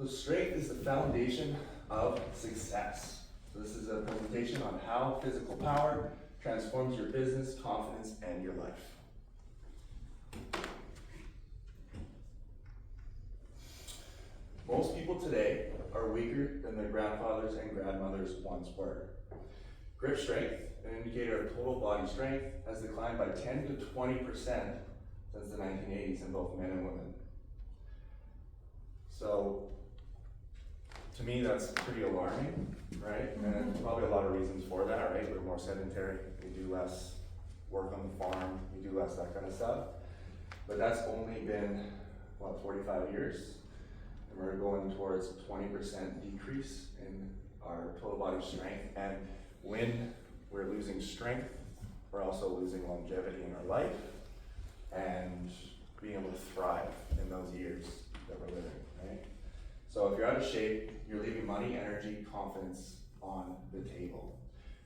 So strength is the foundation of success. So this is a presentation on how physical power transforms your business, confidence, and your life. Most people today are weaker than their grandfathers and grandmothers once were. Grip strength, an indicator of total body strength, has declined by 10 to 20% since the 1980s in both men and women. So, to me, that's pretty alarming, right? And there's probably a lot of reasons for that, right? We're more sedentary, we do less work on the farm, we do less that kind of stuff. But that's only been, what, 45 years? And we're going towards a 20% decrease in our total body strength. And when we're losing strength, we're also losing longevity in our life and being able to thrive in those years that we're living, right? So if you're out of shape, you're leaving money, energy, confidence on the table.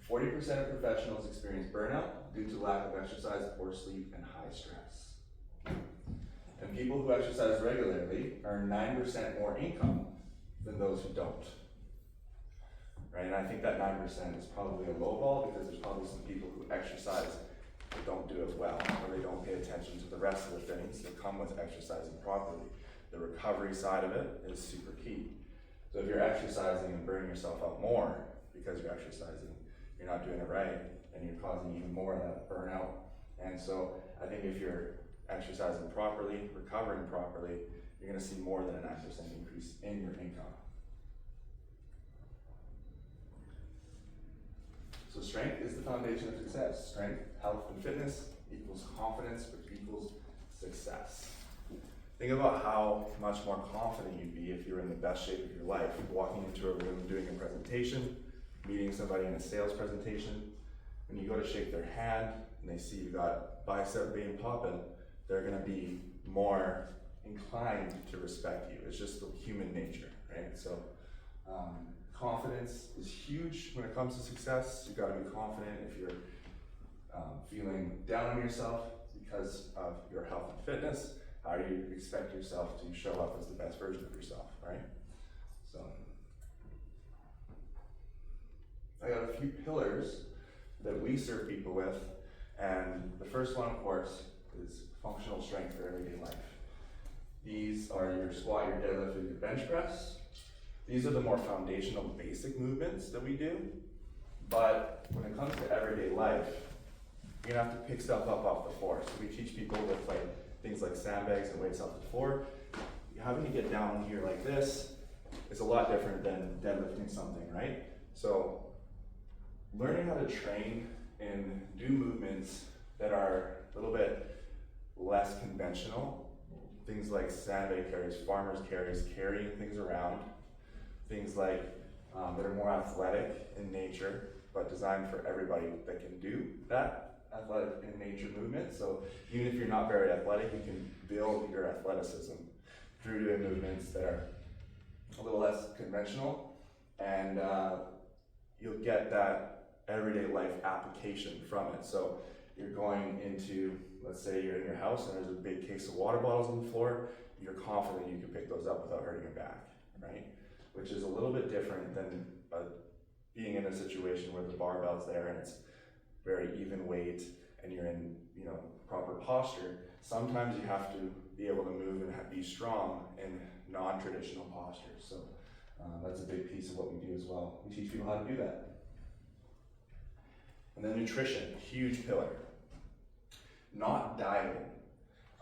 40% of professionals experience burnout due to lack of exercise, poor sleep, and high stress. And people who exercise regularly earn 9% more income than those who don't. Right? And I think that 9% is probably a low ball because there's probably some people who exercise but don't do it well, or they don't pay attention to the rest of the things that come with exercising properly. The recovery side of it is super key. So if you're exercising and burning yourself out more because you're exercising, you're not doing it right, and you're causing even more of that burnout. And so I think if you're exercising properly, recovering properly, you're gonna see more than a 9% increase in your income. So strength is the foundation of success. Strength, health, and fitness equals confidence, which equals success. Think about how much more confident you'd be if you're in the best shape of your life, walking into a room, doing a presentation, meeting somebody in a sales presentation. When you go to shake their hand and they see you got bicep vein popping, they're gonna be more inclined to respect you. It's just the human nature, right? So confidence is huge when it comes to success. You gotta be confident if you're feeling down on yourself because of your health and fitness. How do you expect yourself to show up as the best version of yourself, right? So, I got a few pillars that we serve people with, and the first one, of course, is functional strength for everyday life. These are your squat, your deadlift, and your bench press. These are the more foundational, basic movements that we do, but when it comes to everyday life, you're gonna have to pick stuff up off the floor. So we teach people with things like sandbags and weights off the floor. Having to get down here like this is a lot different than deadlifting something, right? So learning how to train and do movements that are a little bit less conventional, things like sandbag carries, farmers carries, carrying things around, things like that are more athletic in nature, but designed for everybody that can do that athletic in nature movement. So even if you're not very athletic, you can build your athleticism through doing movements that are a little less conventional, and you'll get that everyday life application from it. So you're going into, let's say you're in your house and there's a big case of water bottles on the floor, you're confident you can pick those up without hurting your back, right? Which is a little bit different than being in a situation where the barbell's there and it's very even weight and you're in, proper posture. Sometimes you have to be able to move and be strong in non-traditional postures. So that's a big piece of what we do as well. We teach people how to do that. And then nutrition, huge pillar. Not dieting.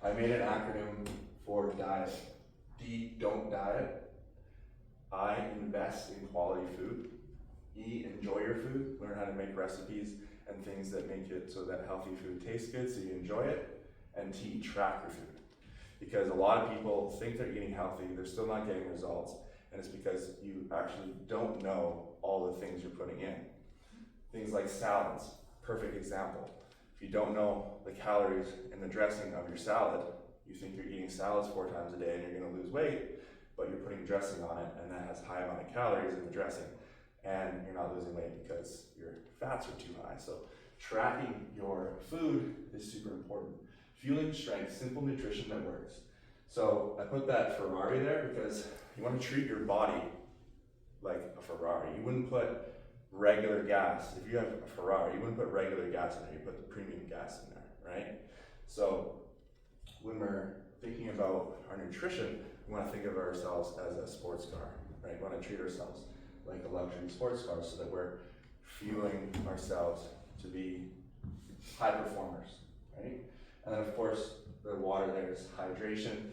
I made an acronym for diet. D, don't diet. I, invest in quality food. E, enjoy your food. Learn how to make recipes and things that make it so that healthy food tastes good so you enjoy it. And T, track your food. Because a lot of people think they're eating healthy, they're still not getting results, and it's because you actually don't know all the things you're putting in. Things like salads, perfect example. If you don't know the calories in the dressing of your salad, you think you're eating salads 4 times a day and you're gonna lose weight, but you're putting dressing on it and that has high amount of calories in the dressing, and you're not losing weight because your fats are too high. So tracking your food is super important. Fueling strength, simple nutrition that works. So I put that Ferrari there because you want to treat your body like a Ferrari. You wouldn't put regular gas. If you have a Ferrari, you wouldn't put regular gas in there. You put the premium gas in there, right? So when we're thinking about our nutrition, we want to think of ourselves as a sports car, right? We want to treat ourselves like a luxury sports car so that we're fueling ourselves to be high performers, right? And then of course, the water there is hydration.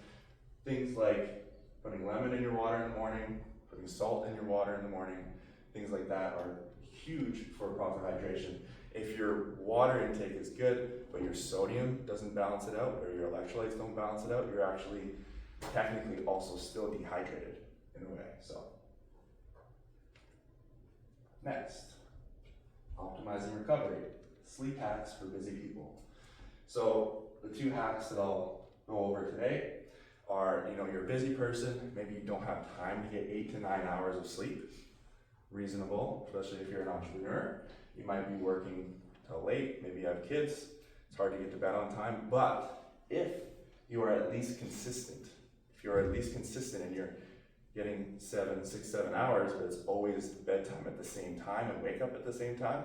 Things like putting lemon in your water in the morning, putting salt in your water in the morning, things like that are huge for proper hydration. If your water intake is good, but your sodium doesn't balance it out, or your electrolytes don't balance it out, you're actually technically also still dehydrated in a way. So, next, optimizing recovery. Sleep hacks for busy people. So, the 2 hacks that I'll go over today are, you're a busy person, maybe you don't have time to get 8 to 9 hours of sleep. Reasonable, especially if you're an entrepreneur. You might be working till late, maybe you have kids, it's hard to get to bed on time, but if you are at least consistent, and you're getting 6, 7 hours, but it's always bedtime at the same time and wake up at the same time,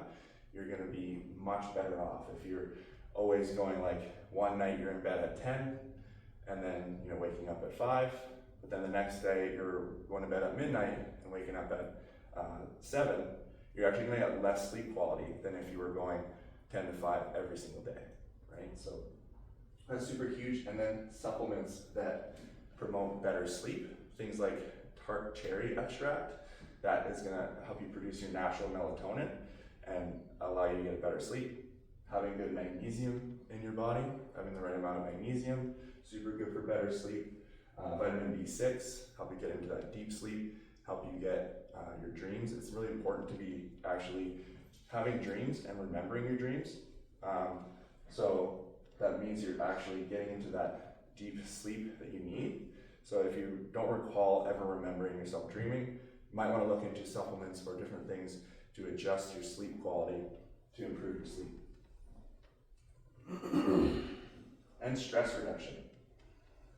you're gonna be much better off. If you're always going like one night you're in bed at 10, and then waking up at 5, but then the next day you're going to bed at midnight and waking up at 7, you're actually going to get less sleep quality than if you were going 10 to 5 every single day, right? So that's super huge. And then supplements that promote better sleep, things like tart cherry extract, that is going to help you produce your natural melatonin and allow you to get better sleep. Having good magnesium in your body, having the right amount of magnesium, super good for better sleep. Vitamin B6, help you get into that deep sleep, help you get your dreams. It's really important to be actually having dreams and remembering your dreams. So that means you're actually getting into that deep sleep that you need. So if you don't recall ever remembering yourself dreaming, you might want to look into supplements or different things to adjust your sleep quality to improve your sleep. And stress reduction.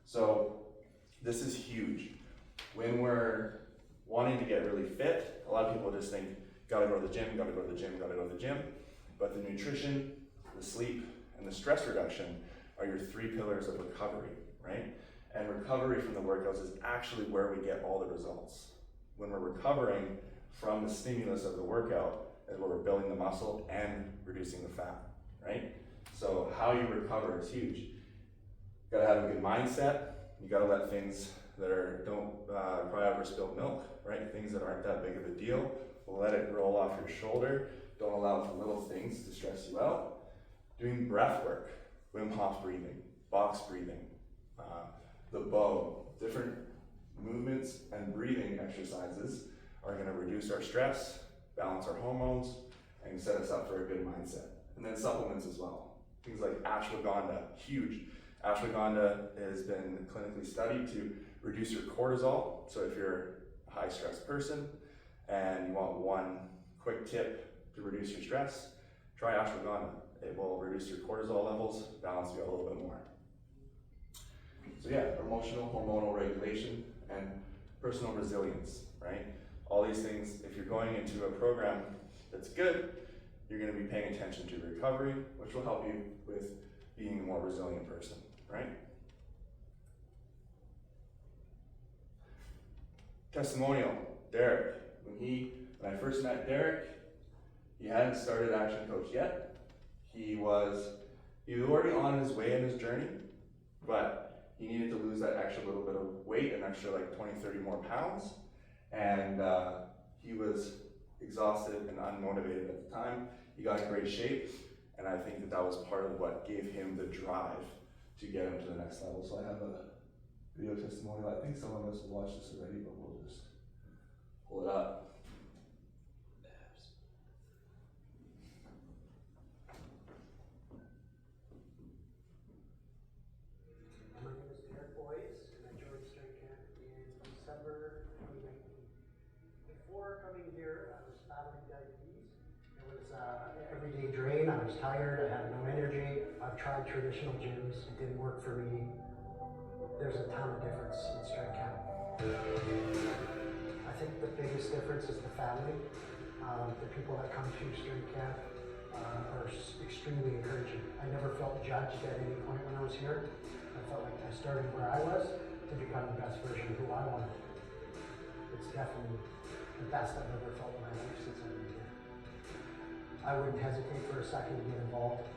So this is huge. When we're wanting to get really fit, a lot of people just think, gotta go to the gym, gotta go to the gym, gotta go to the gym. But the nutrition, the sleep, and the stress reduction are your 3 pillars of recovery, right? And recovery from the workouts is actually where we get all the results. When we're recovering from the stimulus of the workout is where we're building the muscle and reducing the fat, right? So how you recover is huge. You gotta have a good mindset. You gotta let things that don't cry over spilled milk, right? Things that aren't that big of a deal. Let it roll off your shoulder. Don't allow little things to stress you out. Doing breath work, Wim Hof breathing, box breathing, the bow, different movements and breathing exercises are gonna reduce our stress, balance our hormones, and set us up for a good mindset. And then supplements as well. Things like ashwagandha, huge. Ashwagandha has been clinically studied to reduce your cortisol. So if you're a high stress person and you want one quick tip to reduce your stress, try ashwagandha. It will reduce your cortisol levels, balance you out a little bit more. So yeah, emotional, hormonal regulation, and personal resilience, right? All these things, if you're going into a program that's good, you're gonna be paying attention to recovery, which will help you with being a more resilient person, right? Testimonial, Derek. When I first met Derek, he hadn't started Action Coach yet. He was already on his way in his journey, but he needed to lose that extra little bit of weight, an extra like 20, 30 more pounds. And he was exhausted and unmotivated at the time. He got in great shape, and I think that was part of what gave him the drive to get him to the next level. So I have a video testimonial. I think some of us have watched this already, but we'll just pull it up. My name is Derek Boyce, and I joined Strength Camp in December 2019. Before coming here, I was battling diabetes. It was an everyday drain. I was tired. I had no energy. I've tried traditional gyms. It didn't work for me. there's a ton of difference in strength camp. I think the biggest difference is the family. The people that come to strength camp are extremely encouraging. I never felt judged at any point when I was here. I felt like I started where I was to become the best version of who I wanted to be. It's definitely the best I've ever felt in my life since I've been here. I wouldn't hesitate for a second to get involved.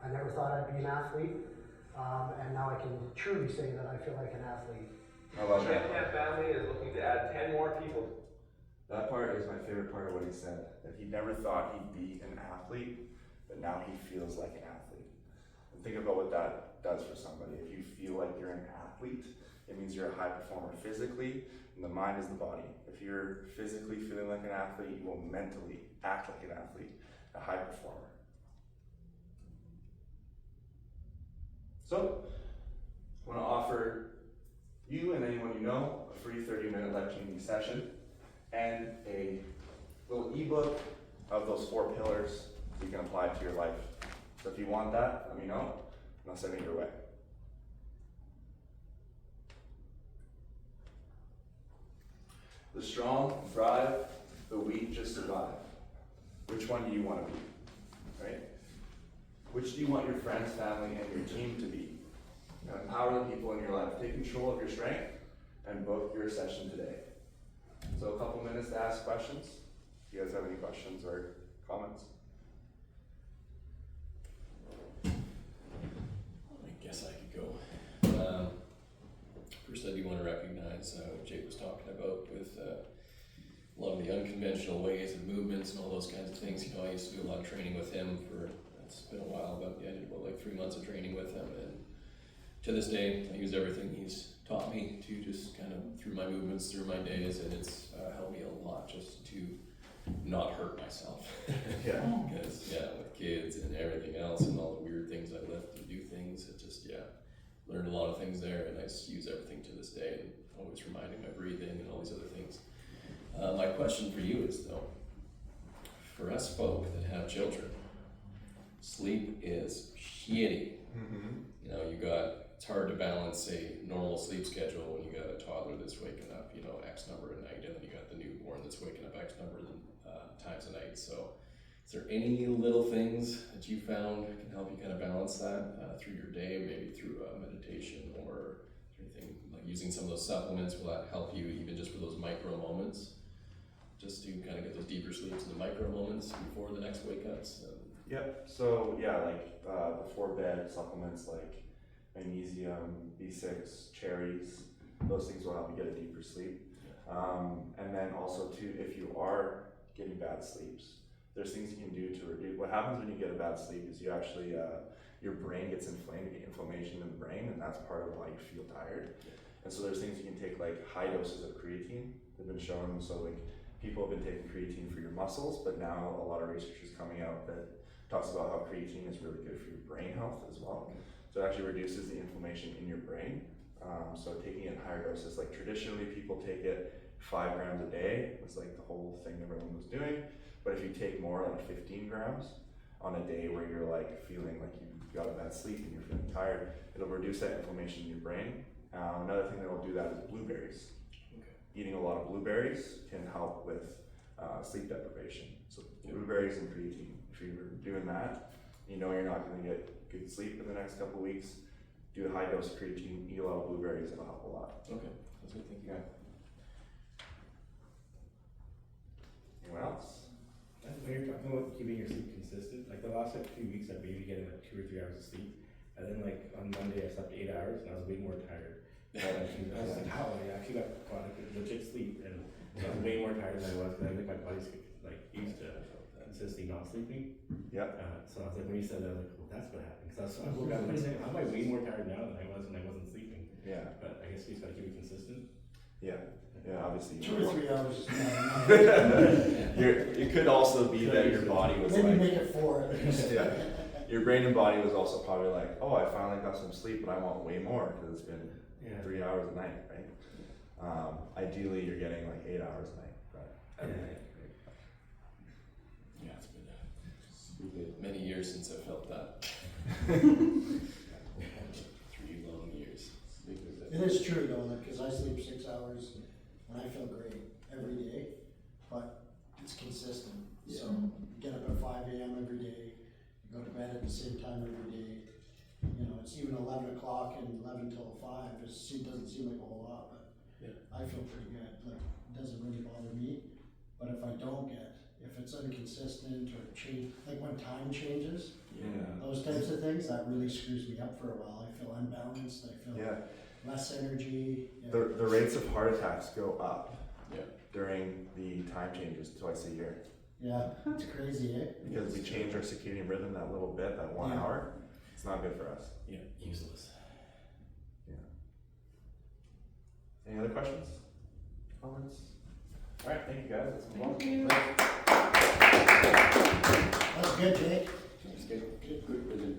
I never thought I'd be an athlete, and now I can truly say that I feel like an athlete. I love Strength that. Camp family is looking to add 10 more people. That part is my favorite part of what he said, that he never thought he'd be an athlete, but now he feels like an athlete. And think about what that does for somebody. If you feel like you're an athlete, it means you're a high performer physically, and the mind is the body. If you're physically feeling like an athlete, you will mentally act like an athlete, a high performer. So, I want to offer you and anyone you know a free 30-minute life changing session and a little ebook of those 4 pillars you can apply to your life. So if you want that, let me know, and I'll send it your way. The strong thrive, the weak just survive. Which one do you want to be, right? Which do you want your friends, family, and your team to be? Now, empower the people in your life. Take control of your strength and book your session today. So a couple minutes to ask questions. Do you guys have any questions or comments? I guess I could go. First, I do want to recognize what Jake was talking about with a lot of the unconventional ways and movements and all those kinds of things. You know, I used to do a lot of training with him it's been a while, but I did about like 3 months of training with him, and to this day, I use everything he's taught me to just kind of through my movements, through my days, and it's helped me a lot just to not hurt myself. Yeah. Because, with kids and everything else and all the weird things I lift and do things, it just, learned a lot of things there, and I use everything to this day, and always reminding my breathing and all these other things. My question for you is, though, for us folk that have children, sleep is shitty. Mm-hmm. You know, it's hard to balance a normal sleep schedule when you got a toddler that's waking up, X number at night, and then you got the newborn that's waking up X number times a night. So is there any little things that you found can help you kind of balance that through your day, maybe through meditation or anything, like using some of those supplements? Will that help you even just for those micro moments, just to kind of get those deeper sleeps in the micro moments before the next wake ups? Yep. So like before bed supplements like magnesium, B6, cherries, those things will help you get a deeper sleep. And then also too, if you are getting bad sleeps, there's things you can do to reduce. What happens when you get a bad sleep is you actually, your brain gets inflamed, you get inflammation in the brain, and that's part of why you feel tired. And so there's things you can take like high doses of creatine. They've been shown, so like people have been taking creatine for your muscles, but now a lot of research is coming out that talks about how creatine is really good for your brain health as well. So it actually reduces the inflammation in your brain. So taking it in higher doses, like traditionally people take it 5 grams a day, was like the whole thing everyone was doing. But if you take more, like 15 grams on a day where you're like feeling like you got a bad sleep and you're feeling tired, it'll reduce that inflammation in your brain. Another thing that will do that is blueberries. Okay. Eating a lot of blueberries can help with sleep deprivation. So blueberries and creatine. If you're doing that, you know you're not going to get good sleep in the next couple of weeks, do a high dose of creatine, eat a lot of blueberries, it'll help a lot. Okay, that's good, thank you. Yeah. Anyone else? When you're talking about keeping your sleep consistent, like the last few weeks I've been getting like 2 or 3 hours of sleep, and then like on Monday I slept 8 hours and I was way more tired. I was like, how? I actually got like legit sleep, and I was way more tired than I was because I think my body's like used to consistently not sleeping. Yeah. So I was like, when you said that, I was like, well, that's what happened. Because I woke up and I said, how am I way more tired now than I was when I wasn't sleeping? Yeah. But I guess we just gotta keep it consistent. Yeah. Yeah, obviously. 2 or 3 hours is not enough. It could also be that your body was Maybe like, make it 4 at least. yeah, your brain and body was also probably like, oh, I finally got some sleep, but I want way more because it's been 3 hours a night, right? Ideally, you're getting like 8 hours a night, but every night. Yeah, it's been many years since I felt that. 3 long years. It is true though, like, cause I sleep 6 hours and I feel great every day, but it's consistent. So you get up at 5 AM every day, you go to bed at the same time every day. You know, it's even 11 o'clock and 11 till 5. It doesn't seem like a whole lot, but Yeah. I feel pretty good. Like, it doesn't really bother me. But if I don't if it's inconsistent or change, like when time changes, those types of things, that really screws me up for a while. I feel unbalanced. I feel Yeah. less energy. The rates of heart attacks go up Yeah. during the time changes twice a year. Yeah, it's crazy, eh? Because we change our circadian rhythm that little bit, that 1 Yeah. hour. It's not good for us. Yeah, useless. Any other questions? Comments? All right, thank you guys. Let's move on. Thank you. That's good, Jake. It's good. Good. Good,